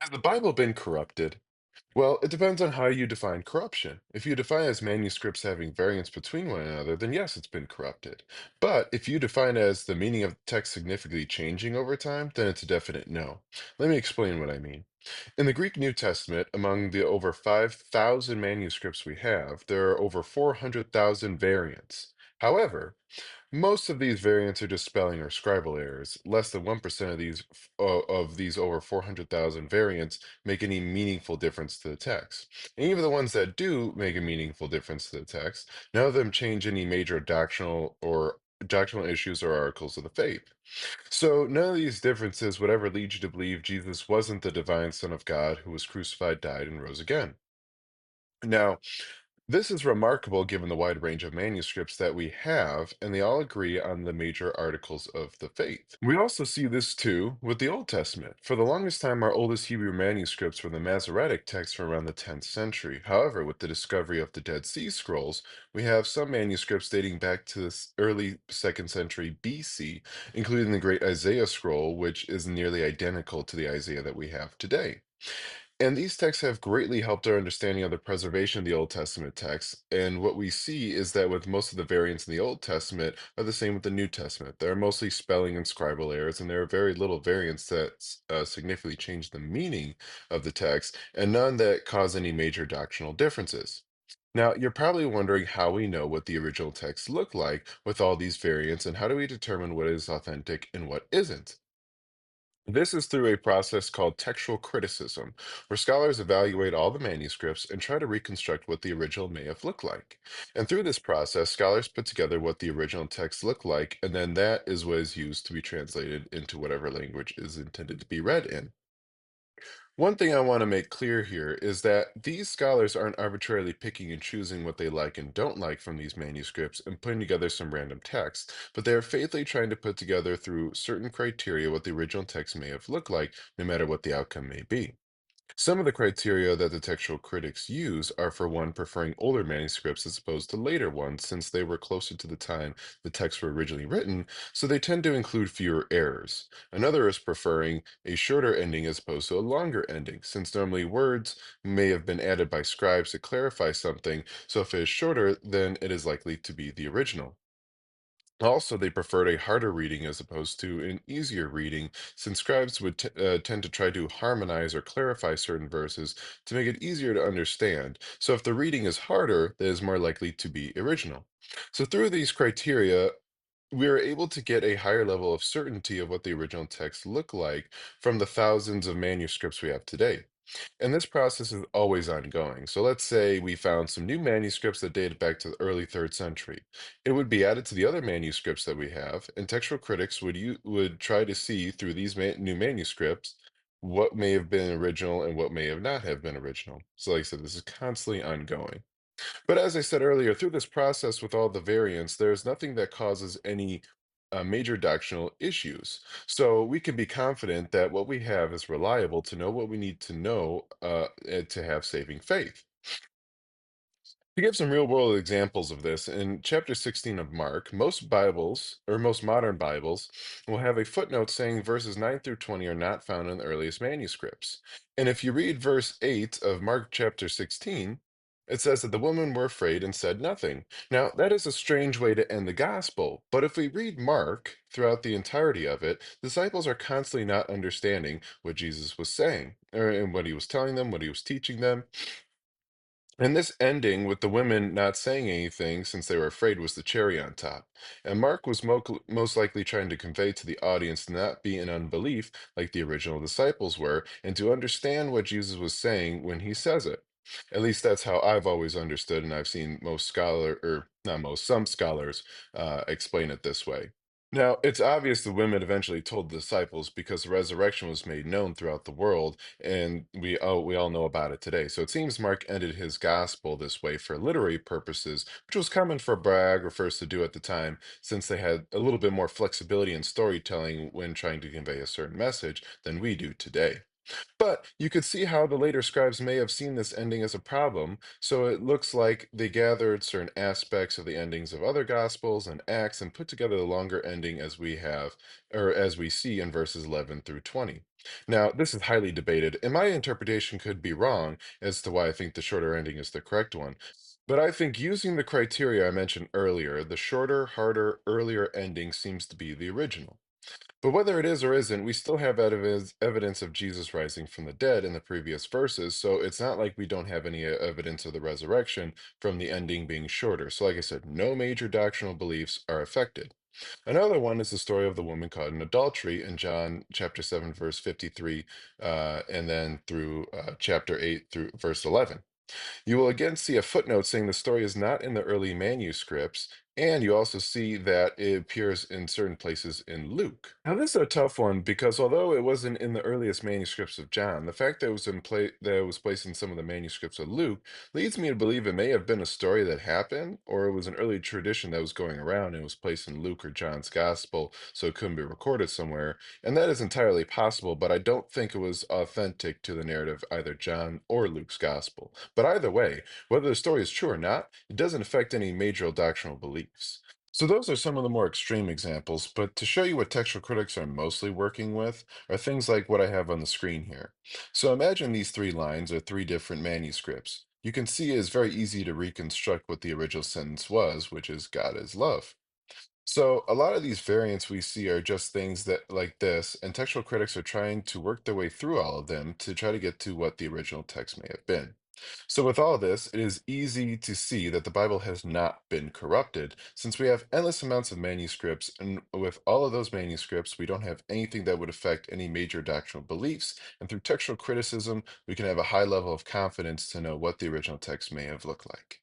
Has the Bible been corrupted? Well, it depends on how you define corruption. If you define as manuscripts having variance between one another, then yes, it's been corrupted. But if you define as the meaning of the text significantly changing over time, then it's a definite no. Let me explain what I mean. In the Greek New Testament, among the over 5,000 manuscripts we have, there are over 400,000 variants. However, most of these variants are just spelling or scribal errors. Less than 1% of these over 400,000 variants make any meaningful difference to the text. And even the ones that do make a meaningful difference to the text, none of them change any major doctrinal issues or articles of the faith. So none of these differences would ever lead you to believe Jesus wasn't the divine Son of God who was crucified, died, and rose again. Now, this is remarkable given the wide range of manuscripts that we have, and they all agree on the major articles of the faith. We also see this too with the Old Testament. For the longest time, our oldest Hebrew manuscripts were the Masoretic text from around the 10th century. However, with the discovery of the Dead Sea Scrolls, we have some manuscripts dating back to the early 2nd century BC, including the Great Isaiah Scroll, which is nearly identical to the Isaiah that we have today. And these texts have greatly helped our understanding of the preservation of the Old Testament texts. And what we see is that with most of the variants in the Old Testament are the same with the New Testament. There are mostly spelling and scribal errors, and there are very little variants that significantly change the meaning of the text, and none that cause any major doctrinal differences. Now, you're probably wondering how we know what the original texts look like with all these variants, and how do we determine what is authentic and what isn't? This is through a process called textual criticism, where scholars evaluate all the manuscripts and try to reconstruct what the original may have looked like. And through this process, scholars put together what the original text looked like, and then that is what is used to be translated into whatever language is intended to be read in. One thing I want to make clear here is that these scholars aren't arbitrarily picking and choosing what they like and don't like from these manuscripts and putting together some random text, but they are faithfully trying to put together through certain criteria what the original text may have looked like, no matter what the outcome may be. Some of the criteria that the textual critics use are, for one, preferring older manuscripts as opposed to later ones, since they were closer to the time the texts were originally written, so they tend to include fewer errors. Another is preferring a shorter ending as opposed to a longer ending, since normally words may have been added by scribes to clarify something, so if it is shorter, then it is likely to be the original. Also, they preferred a harder reading as opposed to an easier reading, since scribes would tend to try to harmonize or clarify certain verses to make it easier to understand. So, if the reading is harder, that is more likely to be original. So, through these criteria, we are able to get a higher level of certainty of what the original text looked like from the thousands of manuscripts we have today. And this process is always ongoing. So let's say we found some new manuscripts that dated back to the early third century. It would be added to the other manuscripts that we have, and textual critics would try to see through these new manuscripts what may have been original and what may have not have been original. So like I said, this is constantly ongoing. But as I said earlier, through this process with all the variants, there's nothing that causes any major doctrinal issues. So we can be confident that what we have is reliable to know what we need to know to have saving faith. To give some real world examples of this, in chapter 16 of Mark, most Bibles, or most modern Bibles, will have a footnote saying verses 9 through 20 are not found in the earliest manuscripts. And if you read verse 8 of Mark chapter 16, it says that the women were afraid and said nothing. Now, that is a strange way to end the gospel, but if we read Mark throughout the entirety of it, disciples are constantly not understanding what Jesus was saying, or and what he was telling them, what he was teaching them. And this ending with the women not saying anything since they were afraid was the cherry on top. And Mark was most likely trying to convey to the audience to not be in unbelief like the original disciples were, and to understand what Jesus was saying when he says it. At least that's how I've always understood, and I've seen or not most, some scholars explain it this way. Now, it's obvious the women eventually told the disciples because the resurrection was made known throughout the world, and we all know about it today. So it seems Mark ended his gospel this way for literary purposes, which was common for biographers to do at the time, since they had a little bit more flexibility in storytelling when trying to convey a certain message than we do today. But you could see how the later scribes may have seen this ending as a problem, so it looks like they gathered certain aspects of the endings of other gospels and Acts and put together the longer ending as we have, or as we see in verses 11 through 20. Now, this is highly debated, and my interpretation could be wrong as to why I think the shorter ending is the correct one. But I think using the criteria I mentioned earlier, the shorter, harder, earlier ending seems to be the original. But whether it is or isn't, we still have evidence of Jesus rising from the dead in the previous verses, so it's not like we don't have any evidence of the resurrection from the ending being shorter. So, like I said, no major doctrinal beliefs are affected. Another one is the story of the woman caught in adultery in John chapter 7, verse 53, and then through chapter 8 through verse 11. You will again see a footnote saying the story is not in the early manuscripts, and you also see that it appears in certain places in Luke. Now, this is a tough one because although it wasn't in the earliest manuscripts of John, the fact that it was placed in some of the manuscripts of Luke leads me to believe it may have been a story that happened, or it was an early tradition that was going around and was placed in Luke or John's gospel, so it couldn't be recorded somewhere. And that is entirely possible, but I don't think it was authentic to the narrative either John or Luke's gospel. But either way, whether the story is true or not, it doesn't affect any major doctrinal beliefs. So those are some of the more extreme examples, but to show you what textual critics are mostly working with are things like what I have on the screen here. So imagine these three lines are three different manuscripts. You can see it is very easy to reconstruct what the original sentence was, which is God is love. So a lot of these variants we see are just things that like this, and textual critics are trying to work their way through all of them to try to get to what the original text may have been. So with all this, it is easy to see that the Bible has not been corrupted, since we have endless amounts of manuscripts, and with all of those manuscripts, we don't have anything that would affect any major doctrinal beliefs, and through textual criticism, we can have a high level of confidence to know what the original text may have looked like.